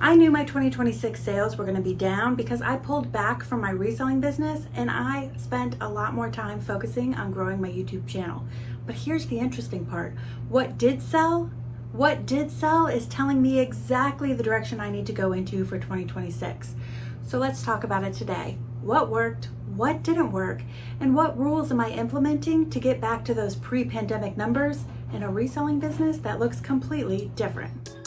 I knew my 2026 sales were going to be down because I pulled back from my reselling business and I spent a lot more time focusing on growing my YouTube channel. But here's the interesting part. What did sell is telling me exactly the direction I need to go into for 2026. So let's talk about it today. What worked? What didn't work? And what rules am I implementing to get back to those pre-pandemic numbers in a reselling business that looks completely different?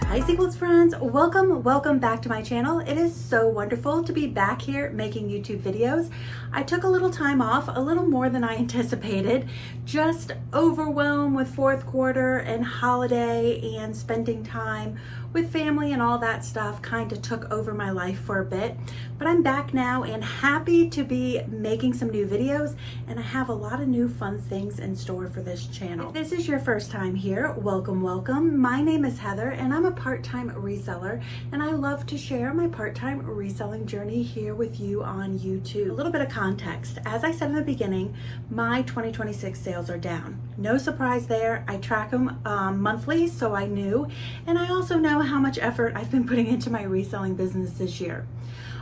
Hi Sequels friends, welcome back to my channel. It is so wonderful to be back here making YouTube videos. I took a little time off, a little more than I anticipated, just overwhelmed with fourth quarter and holiday and spending time with family and all that stuff kind of took over my life for a bit. But I'm back now and happy to be making some new videos, and I have a lot of new fun things in store for this channel. If this is your first time here, welcome. My name is Heather and I'm a part-time reseller, and I love to share my part-time reselling journey here with you on YouTube. A little bit of context. As I said in the beginning, my 2026 sales are down. No surprise there. I track them monthly, so I knew, and I also know how much effort I've been putting into my reselling business this year.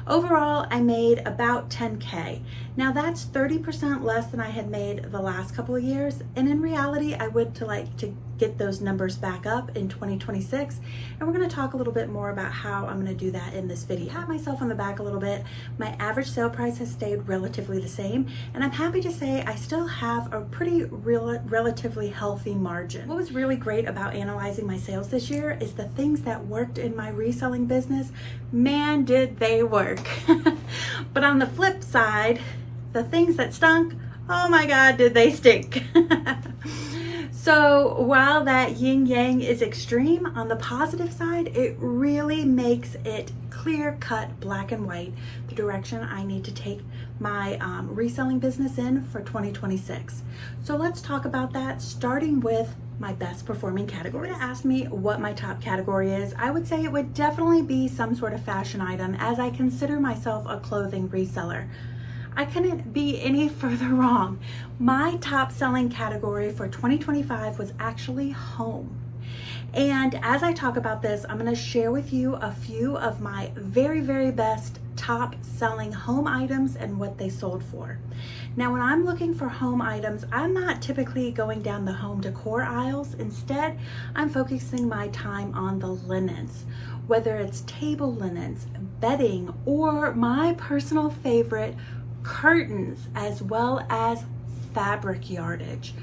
Overall, I made about 10K. Now that's 30% less than I had made the last couple of years. And in reality, I would like to get those numbers back up in 2026. And we're gonna talk a little bit more about how I'm gonna do that in this video. Pat myself on the back a little bit. My average sale price has stayed relatively the same. And I'm happy to say I still have a pretty relatively healthy margin. What was really great about analyzing my sales this year is the things that worked in my reselling business, man, did they work. But on the flip side, the things that stunk, oh my God, did they stink. So while that yin yang is extreme, on the positive side, it really makes it clear cut, black and white, the direction I need to take my reselling business in for 2026. So let's talk about that, starting with my best performing categories. If you ask me what my top category is, I would say it would definitely be some sort of fashion item, as I consider myself a clothing reseller. I couldn't be any further wrong. My top selling category for 2025 was actually home. And as I talk about this, I'm gonna share with you a few of my very best top selling home items and what they sold for. Now, when I'm looking for home items, I'm not typically going down the home decor aisles. Instead, I'm focusing my time on the linens, whether it's table linens, bedding, or my personal favorite, curtains, as well as fabric yardage.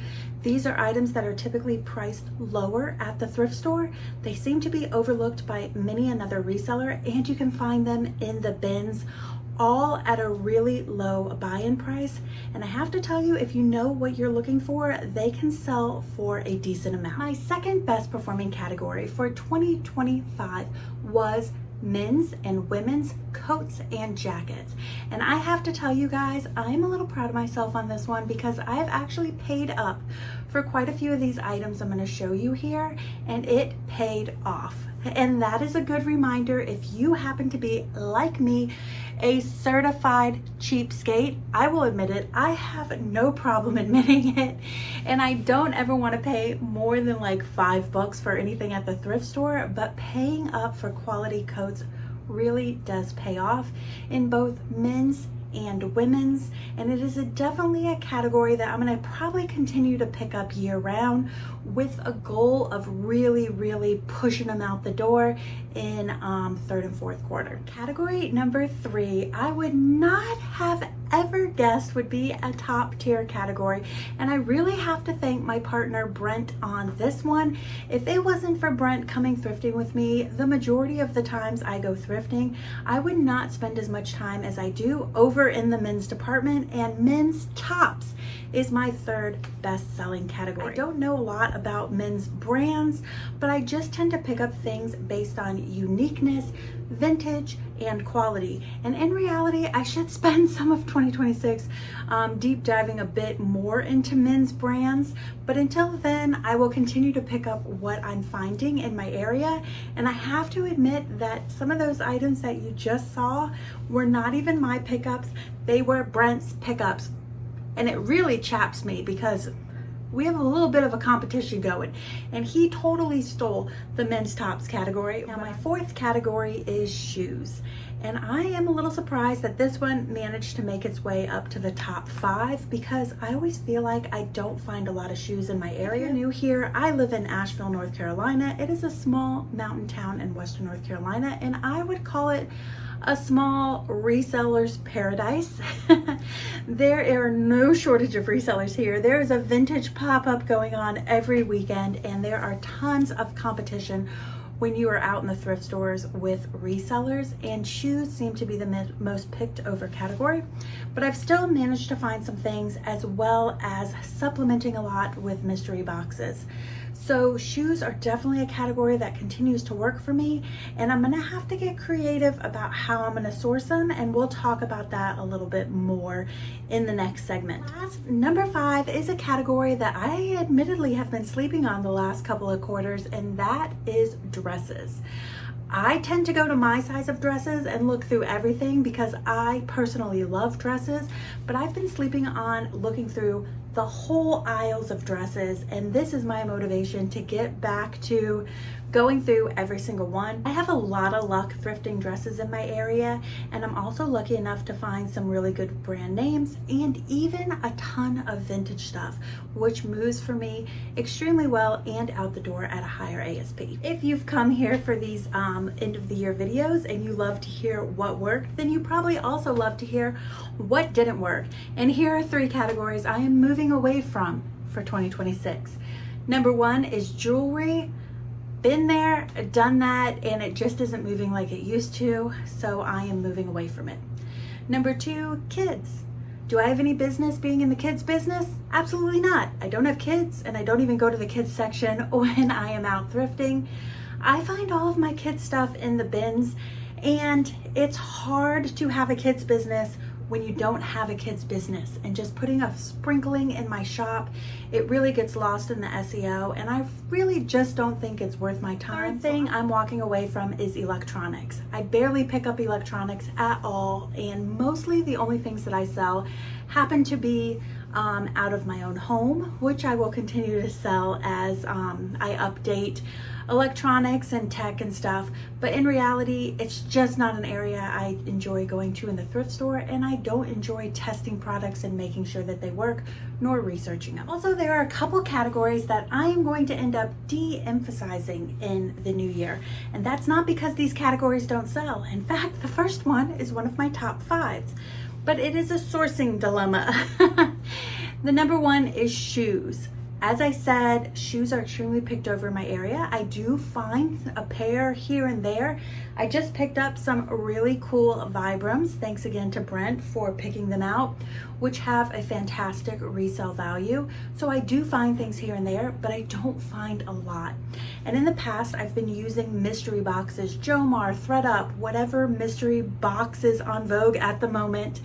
These are items that are typically priced lower at the thrift store. They seem to be overlooked by many another reseller, and you can find them in the bins, all at a really low buy-in price. And I have to tell you, if you know what you're looking for, they can sell for a decent amount. My second best performing category for 2025 was men's and women's coats and jackets. And I have to tell you guys, I'm a little proud of myself on this one because I have actually paid up for quite a few of these items I'm going to show you here, and it paid off. And that is a good reminder, if you happen to be, like me, a certified cheapskate. I will admit it, I have no problem admitting it, and I don't ever want to pay more than like $5 for anything at the thrift store, but paying up for quality coats really does pay off in both men's and women's, and it is definitely a category that I'm going to probably continue to pick up year round, with a goal of really pushing them out the door in third and fourth quarter. Category number 3, I would not have ever guessed would be a top tier category, and I really have to thank my partner Brent on this one. If it wasn't for Brent coming thrifting with me, the majority of the times I go thrifting, I would not spend as much time as I do over in the men's department, and men's tops is my third best selling category. I don't know a lot about men's brands, but I just tend to pick up things based on uniqueness, vintage, and quality. And in reality, I should spend some of 2026 deep diving a bit more into men's brands, but until then, I will continue to pick up what I'm finding in my area. And I have to admit that some of those items that you just saw were not even my pickups, they were Brent's pickups. and it really chaps me because we have a little bit of a competition going, and he totally stole the men's tops category. Now my fourth category is shoes, and I am a little surprised that this one managed to make its way up to the top 5 because I always feel like I don't find a lot of shoes in my area. If you're new here, I live in Asheville, North Carolina. It is a small mountain town in Western North Carolina, and I would call it a small reseller's paradise. There are no shortage of resellers here. There is a vintage pop-up going on every weekend, and there are tons of competition when you are out in the thrift stores with resellers, and shoes seem to be the most picked over category. But I've still managed to find some things, as well as supplementing a lot with mystery boxes. So shoes are definitely a category that continues to work for me, and I'm gonna have to get creative about how I'm gonna source them, and we'll talk about that a little bit more in the next segment. Number 5 is a category that I admittedly have been sleeping on the last couple of quarters, and that is dresses. I tend to go to my size of dresses and look through everything because I personally love dresses, but I've been sleeping on looking through the whole aisles of dresses, and this is my motivation to get back to going through every single one. I have a lot of luck thrifting dresses in my area, and I'm also lucky enough to find some really good brand names and even a ton of vintage stuff, which moves for me extremely well and out the door at a higher ASP. If you've come here for these end of the year videos and you love to hear what worked, then you probably also love to hear what didn't work. And here are 3 categories I am moving away from for 2026. Number 1 is jewelry. Been there, done that, and it just isn't moving like it used to, so I am moving away from it. Number 2, kids. Do I have any business being in the kids business? Absolutely not. I don't have kids, and I don't even go to the kids section when I am out thrifting. I find all of my kids stuff in the bins, and it's hard to have a kids business when you don't have a kids business, and just putting a sprinkling in my shop, it really gets lost in the SEO, and I really just don't think it's worth my time. Third thing I'm walking away from is electronics. I barely pick up electronics at all, and mostly the only things that I sell happen to be out of my own home, which I will continue to sell as I update electronics and tech and stuff. But in reality, it's just not an area I enjoy going to in the thrift store, and I don't enjoy testing products and making sure that they work, nor researching them. Also, there are a couple categories that I am going to end up de-emphasizing in the new year, and that's not because these categories don't sell. In fact, the first one is one of my top 5s, but it is a sourcing dilemma. The number 1 is shoes. As I said, shoes are extremely picked over in my area. I do find a pair here and there. I just picked up some really cool Vibrams. Thanks again to Brent for picking them out, which have a fantastic resale value. So I do find things here and there, but I don't find a lot. And in the past, I've been using mystery boxes, Jomar, ThreadUp, whatever mystery box is on vogue at the moment.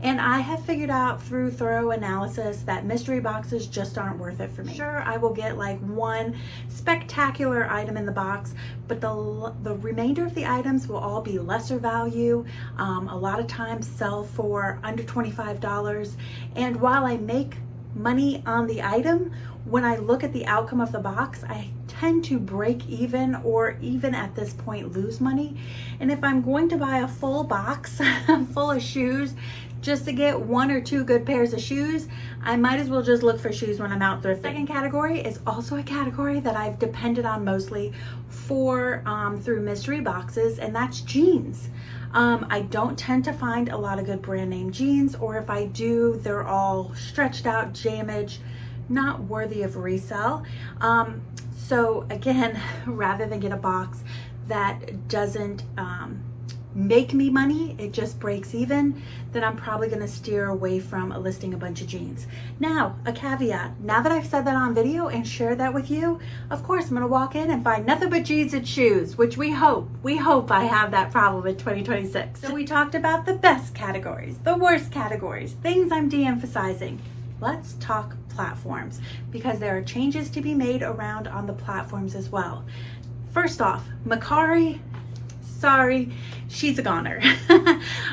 And I have figured out through thorough analysis that mystery boxes just aren't worth it for me. Sure, I will get like one spectacular item in the box, but the remainder of the items will all be lesser value. A lot of times sell for under $25. And while I make money on the item, when I look at the outcome of the box, I tend to break even, or even at this point lose money. And if I'm going to buy a full box full of shoes just to get 1 or 2 good pairs of shoes, I might as well just look for shoes when I'm out thrifting. Second category is also a category that I've depended on mostly for through mystery boxes, and that's jeans. I don't tend to find a lot of good brand name jeans, or if I do, they're all stretched out, damaged, not worthy of resale. So again, rather than get a box that doesn't make me money, it just breaks even, then I'm probably going to steer away from listing a bunch of jeans. Now, a caveat. Now that I've said that on video and shared that with you, of course I'm going to walk in and find nothing but jeans and shoes, which we hope I have that problem in 2026. So we talked about the best categories, the worst categories, things I'm de-emphasizing. Let's talk platforms, because there are changes to be made around on the platforms as well. First off, Mercari sorry, she's a goner.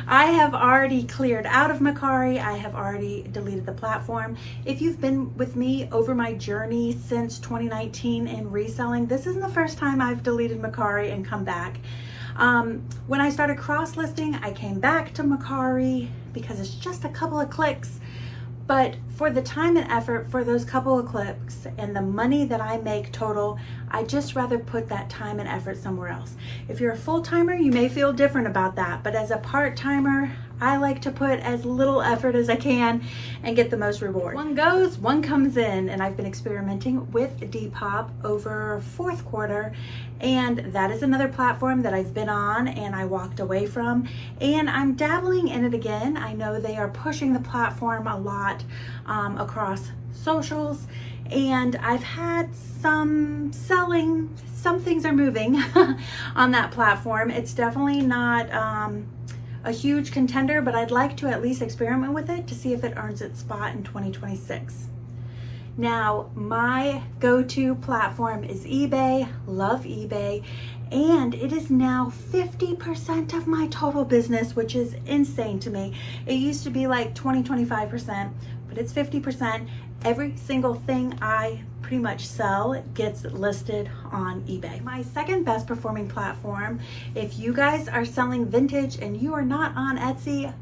I have already cleared out of Mercari. I have already deleted the platform. If you've been with me over my journey since 2019 in reselling, this isn't the first time I've deleted Mercari and come back. When I started cross-listing, I came back to Mercari because it's just a couple of clicks. But for the time and effort for those couple of clicks and the money that I make total, I just rather put that time and effort somewhere else. If you're a full-timer, you may feel different about that. But as a part-timer, I like to put as little effort as I can and get the most reward. One goes, one comes in, and I've been experimenting with Depop over fourth quarter, and that is another platform that I've been on and I walked away from, and I'm dabbling in it again. I know they are pushing the platform a lot across socials, and I've had some selling, some things are moving on that platform. It's definitely not a huge contender, but I'd like to at least experiment with it to see if it earns its spot in 2026. Now, my go-to platform is eBay, love eBay, and it is now 50% of my total business, which is insane to me. It used to be like 20-25%, but it's 50%. Every single thing I pretty much sell gets listed on eBay. My second best performing platform, if you guys are selling vintage and you are not on Etsy,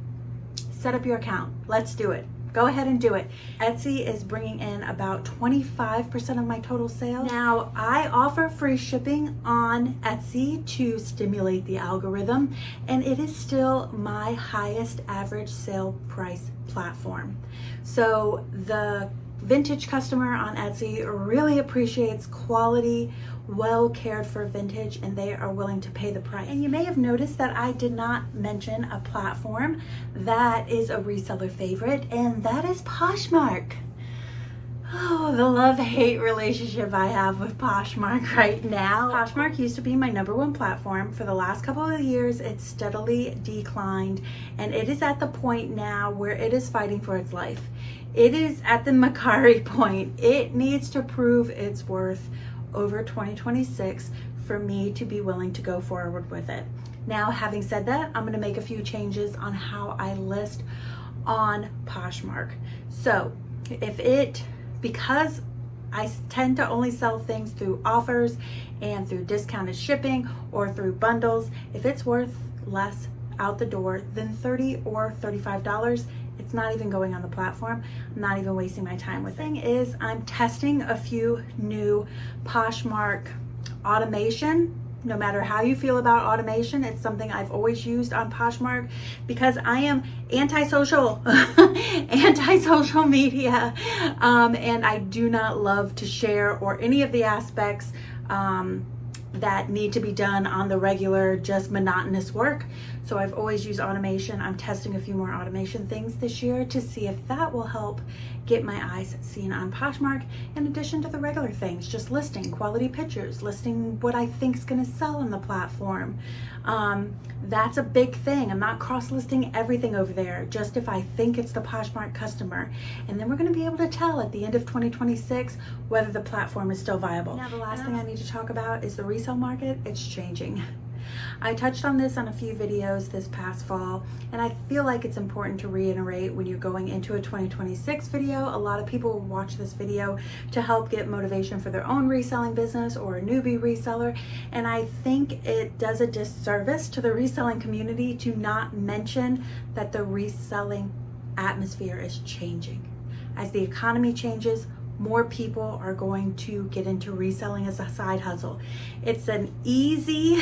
set up your account. Let's do it. Go ahead and do it. Etsy is bringing in about 25% of my total sales. Now, I offer free shipping on Etsy to stimulate the algorithm, and it is still my highest average sale price platform. So the vintage customer on Etsy really appreciates quality, well cared for vintage, and they are willing to pay the price. And you may have noticed that I did not mention a platform that is a reseller favorite, and that is Poshmark. Oh, the love-hate relationship I have with Poshmark right now. Poshmark used to be my #1 platform. For the last couple of years, it's steadily declined, and it is at the point now where it is fighting for its life. It is at the Mercari point. It needs to prove its worth over 2026 for me to be willing to go forward with it. Now, having said that, I'm gonna make a few changes on how I list on Poshmark. So because I tend to only sell things through offers and through discounted shipping or through bundles, if it's worth less out the door than $30 or $35, it's not even going on the platform. I'm not even wasting my time with it. The thing is, I'm testing a few new Poshmark automation. No matter how you feel about automation, it's something I've always used on Poshmark because I am anti-social, anti-social media, and I do not love to share or any of the aspects that need to be done on the regular, just monotonous work. So I've always used automation. I'm testing a few more automation things this year to see if that will help get my eyes seen on Poshmark, in addition to the regular things, just listing quality pictures, listing what I think is gonna sell on the platform. That's a big thing. I'm not cross-listing everything over there, just if I think it's the Poshmark customer. And then we're gonna be able to tell at the end of 2026 whether the platform is still viable. Now, the last thing I need to talk about is the resale market. It's changing. I touched on this on a few videos this past fall, and I feel like it's important to reiterate when you're going into a 2026 video. A lot of people will watch this video to help get motivation for their own reselling business or a newbie reseller, and I think it does a disservice to the reselling community to not mention that the reselling atmosphere is changing. As the economy changes, more people are going to get into reselling as a side hustle. It's an easy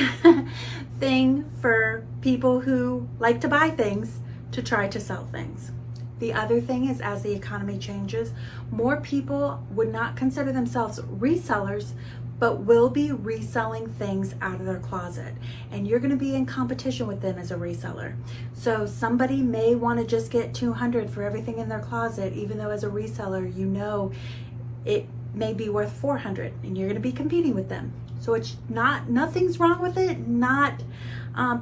thing for people who like to buy things to try to sell things. The other thing is, as the economy changes, more people would not consider themselves resellers, but will be reselling things out of their closet. And you're gonna be in competition with them as a reseller. So somebody may wanna just get $200 for everything in their closet, even though as a reseller, you know it may be worth $400 and you're gonna be competing with them. So it's nothing's wrong with it, not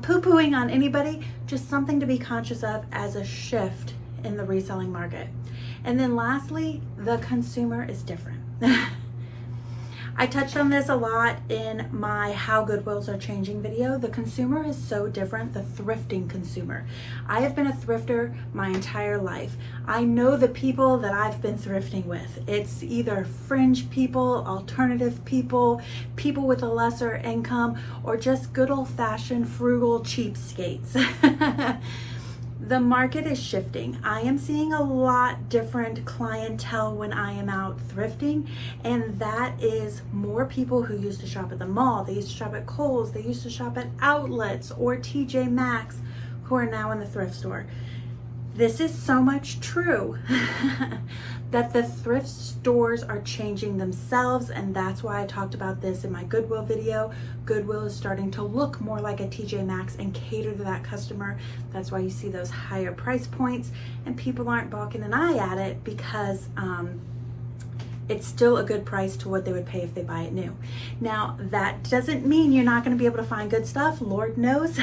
poo-pooing on anybody, just something to be conscious of as a shift in the reselling market. And then lastly, the consumer is different. I touched on this a lot in my How Goodwills Are Changing video. The consumer is so different, the thrifting consumer. I have been a thrifter my entire life. I know the people that I've been thrifting with. It's either fringe people, alternative people, people with a lesser income, or just good old-fashioned frugal cheapskates. The market is shifting. I am seeing a lot different clientele when I am out thrifting, and that is more people who used to shop at the mall, they used to shop at Kohl's, they used to shop at outlets or TJ Maxx, who are now in the thrift store. This is so much true that the thrift stores are changing themselves, and that's why I talked about this in my Goodwill video. Goodwill is starting to look more like a TJ Maxx and cater to that customer. That's why you see those higher price points, and people aren't balking an eye at it because it's still a good price to what they would pay if they buy it new. Now, that doesn't mean you're not going to be able to find good stuff. Lord knows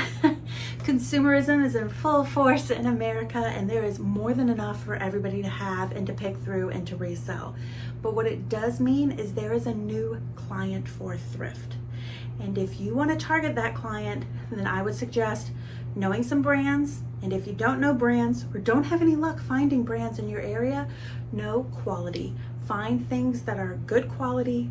consumerism is in full force in America, and there is more than enough for everybody to have and to pick through and to resell. But what it does mean is there is a new client for thrift. And if you want to target that client, then I would suggest knowing some brands. And if you don't know brands or don't have any luck finding brands in your area, know quality. Find things that are good quality,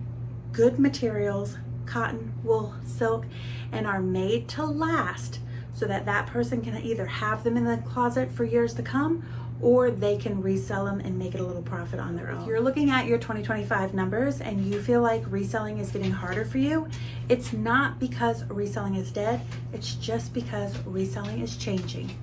good materials, cotton, wool, silk, and are made to last so that that person can either have them in the closet for years to come, or they can resell them and make it a little profit on their own. If you're looking at your 2025 numbers and you feel like reselling is getting harder for you, it's not because reselling is dead, it's just because reselling is changing.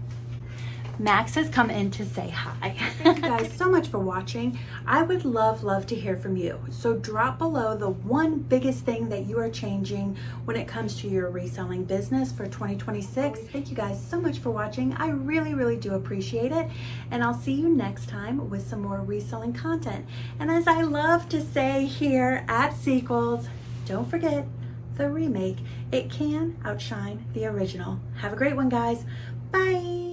Max has come in to say hi. Thank you guys so much for watching. I would love to hear from you. So drop below the one biggest thing that you are changing when it comes to your reselling business for 2026. Thank you guys so much for watching. I really do appreciate it. And I'll see you next time with some more reselling content. And as I love to say here at Sequels, don't forget the remake. It can outshine the original. Have a great one, guys. Bye.